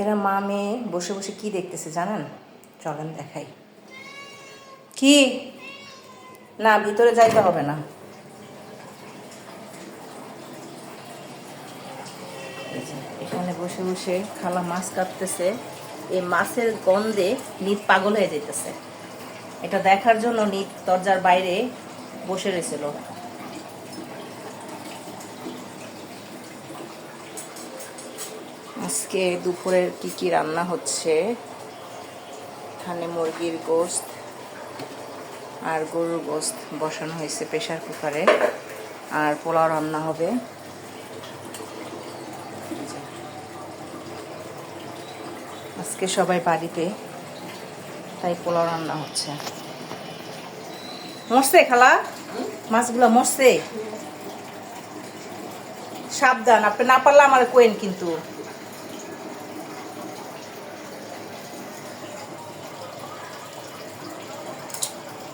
এরা মা মেয়ে বসে বসে কি দেখতেছে জানেন? চলেন দেখাই। কি না, ভিতরে যাইতে হবে না। এখানে বসে বসে খালা মাছ কাটতেছে। এই মাছের গন্ধে নিত পাগল হয়ে যেতেছে। এটা দেখার জন্য নিত দরজার বাইরে বসে রয়েছিল। আজকে দুপুরের কি কি রান্না হচ্ছে? এখানে মুরগির গোশত আর গরুর গোশত বসানো হয়েছে প্রেসার কুকারে, আর পোলাও রান্না হবে। আজকে সবাই বাড়িতে, তাই পোলাও রান্না হচ্ছে। মরছে খালা, মাছগুলো মরছে। সাবধান, আপনি না পারলে আমার কোয়েন কিন্তু।